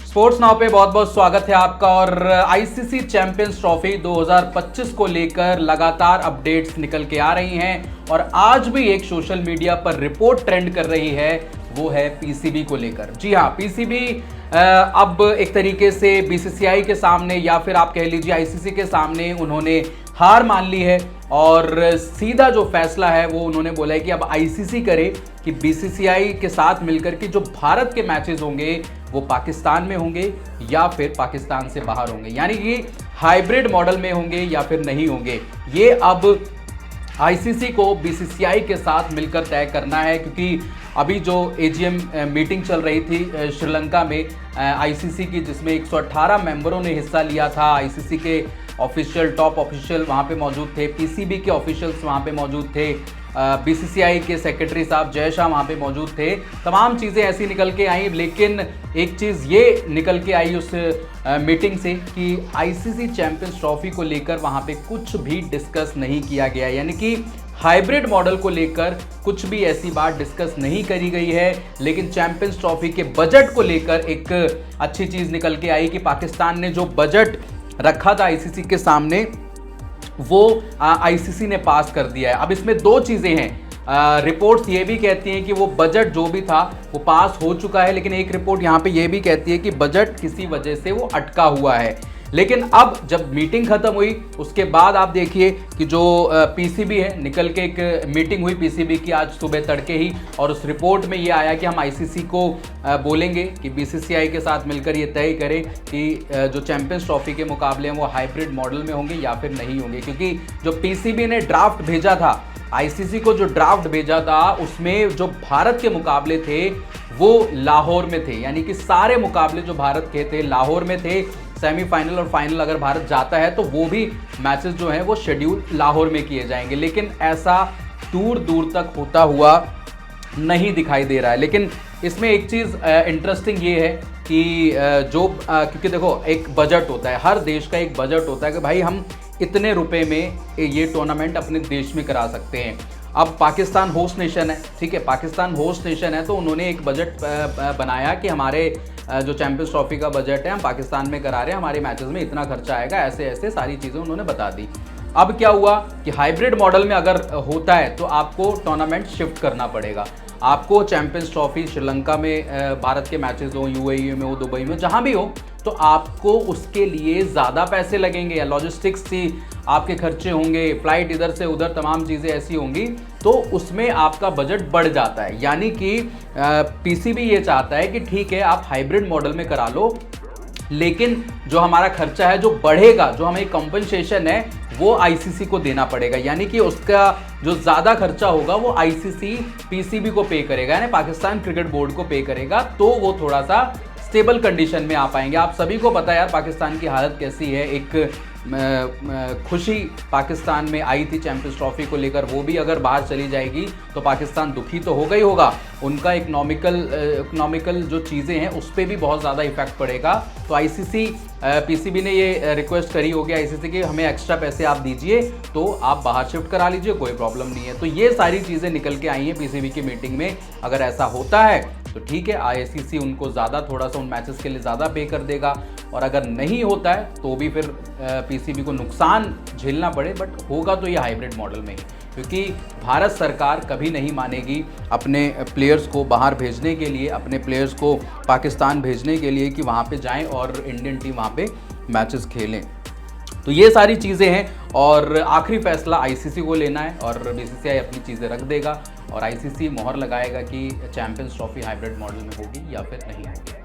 Sports now पे बहुत बहुत स्वागत है आपका। और आईसीसी चैंपियंस ट्रॉफी 2025 को लेकर लगातार अपडेट्स निकल के आ रही हैं और आज भी एक सोशल मीडिया पर रिपोर्ट ट्रेंड कर रही है, वो है पीसीबी को लेकर। जी हाँ, पीसीबी अब एक तरीके से बीसीसीआई के सामने या फिर आप कह लीजिए आईसीसी के सामने उन्होंने हार मान ली है और सीधा जो फैसला है वो उन्होंने बोला है कि अब आईसीसी करे कि बीसीसीआई के साथ मिलकर के जो भारत के मैचेस होंगे वो पाकिस्तान में होंगे या फिर पाकिस्तान से बाहर होंगे, यानी कि हाइब्रिड मॉडल में होंगे या फिर नहीं होंगे। ये अब आईसीसी को बीसीसीआई के साथ मिलकर तय करना है, क्योंकि अभी जो एजीएम मीटिंग चल रही थी श्रीलंका में आईसीसी की, जिसमें 118 मेंबरों ने हिस्सा लिया था। आईसीसी के ऑफिशियल टॉप ऑफिशियल वहाँ पे मौजूद थे, पीसीबी के ऑफिशियल्स वहाँ पे मौजूद थे, बीसीसीआई के सेक्रेटरी साहब जय शाह वहाँ पे मौजूद थे। तमाम चीज़ें ऐसी निकल के आई, लेकिन एक चीज़ ये निकल के आई उस मीटिंग से कि आईसीसी चैंपियंस ट्रॉफी को लेकर वहाँ पे कुछ भी डिस्कस नहीं किया गया, यानी कि हाइब्रिड मॉडल को लेकर कुछ भी ऐसी बात डिस्कस नहीं करी गई है। लेकिन चैंपियंस ट्रॉफी के बजट को लेकर एक अच्छी चीज़ निकल के आई कि पाकिस्तान ने जो बजट रखा था आईसीसी के सामने वो आईसीसी ने पास कर दिया है। अब इसमें दो चीज़ें हैं, रिपोर्ट्स ये भी कहती हैं कि वो बजट जो भी था वो पास हो चुका है, लेकिन एक रिपोर्ट यहाँ पे ये भी कहती है कि बजट किसी वजह से वो अटका हुआ है। लेकिन अब जब मीटिंग खत्म हुई उसके बाद आप देखिए कि जो पीसीबी है निकल के एक मीटिंग हुई पीसीबी की आज सुबह तड़के ही, और उस रिपोर्ट में ये आया कि हम आईसीसी को बोलेंगे कि बीसीसीआई के साथ मिलकर ये तय करें कि जो चैंपियंस ट्रॉफी के मुकाबले हैं वो हाइब्रिड मॉडल में होंगे या फिर नहीं होंगे। क्योंकि जो पीसीबी ने ड्राफ्ट भेजा था आईसीसी को, जो ड्राफ्ट भेजा था उसमें जो भारत के मुकाबले थे वो लाहौर में थे, यानी कि सारे मुकाबले जो भारत के थे लाहौर में थे। सेमीफाइनल और फाइनल अगर भारत जाता है तो वो भी मैचेस जो हैं वो शेड्यूल लाहौर में किए जाएंगे, लेकिन ऐसा दूर दूर तक होता हुआ नहीं दिखाई दे रहा है। लेकिन इसमें एक चीज़ इंटरेस्टिंग ये है कि क्योंकि देखो एक बजट होता है, हर देश का एक बजट होता है कि भाई हम इतने रुपए में ये टूर्नामेंट अपने देश में करा सकते हैं। अब पाकिस्तान होस्ट नेशन है, ठीक है, पाकिस्तान होस्ट नेशन है तो उन्होंने एक बजट बनाया कि हमारे जो चैंपियंस ट्रॉफी का बजट है हम पाकिस्तान में करा रहे हैं, हमारे मैचेस में इतना खर्चा आएगा, ऐसे ऐसे सारी चीज़ें उन्होंने बता दी। अब क्या हुआ कि हाइब्रिड मॉडल में अगर होता है तो आपको टूर्नामेंट शिफ्ट करना पड़ेगा। आपको चैंपियंस ट्रॉफी श्रीलंका में भारत के मैचेस हो, यूएई में हो, दुबई में, जहाँ भी हो, तो आपको उसके लिए ज़्यादा पैसे लगेंगे या लॉजिस्टिक्स की आपके खर्चे होंगे, फ्लाइट इधर से उधर, तमाम चीज़ें ऐसी होंगी, तो उसमें आपका बजट बढ़ जाता है। यानी कि पीसीबी ये चाहता है कि ठीक है आप हाइब्रिड मॉडल में करा लो, लेकिन जो हमारा खर्चा है जो बढ़ेगा, जो हमें कंपनसेशन है वो आईसीसी को देना पड़ेगा, यानी कि उसका जो ज़्यादा खर्चा होगा वो आईसीसी पीसीबी को पे करेगा, यानी पाकिस्तान क्रिकेट बोर्ड को पे करेगा, तो वो थोड़ा सा स्टेबल कंडीशन में आ पाएंगे। आप सभी को पता है यार पाकिस्तान की हालत कैसी है। एक खुशी पाकिस्तान में आई थी चैंपियंस ट्रॉफी को लेकर, वो भी अगर बाहर चली जाएगी तो पाकिस्तान दुखी तो होगा ही होगा, उनका इकोनॉमिकल जो चीज़ें हैं उस पर भी बहुत ज़्यादा इफेक्ट पड़ेगा। तो आईसीसी पीसीबी ने ये रिक्वेस्ट करी होगी आईसीसी की हमें एक्स्ट्रा पैसे आप दीजिए तो आप बाहर शिफ्ट करा लीजिए, कोई प्रॉब्लम नहीं है। तो ये सारी चीज़ें निकल के आई हैं पीसीबी की मीटिंग में। अगर ऐसा होता है तो ठीक है, आईसीसी उनको ज़्यादा थोड़ा सा उन मैचेस के लिए ज़्यादा पे कर देगा, और अगर नहीं होता है तो भी फिर पीसीबी को नुकसान झेलना पड़े, बट होगा तो ये हाइब्रिड मॉडल में ही, क्योंकि भारत सरकार कभी नहीं मानेगी अपने प्लेयर्स को बाहर भेजने के लिए, अपने प्लेयर्स को पाकिस्तान भेजने के लिए कि वहाँ पे जाएं और इंडियन टीम वहाँ पे मैचेस खेलें। तो ये सारी चीज़ें हैं और आखिरी फैसला आईसीसी को लेना है और बीसीसीआई अपनी चीज़ें रख देगा और आईसीसी मोहर लगाएगा कि चैंपियंस ट्रॉफी हाइब्रिड मॉडल में होगी या फिर नहीं होगी।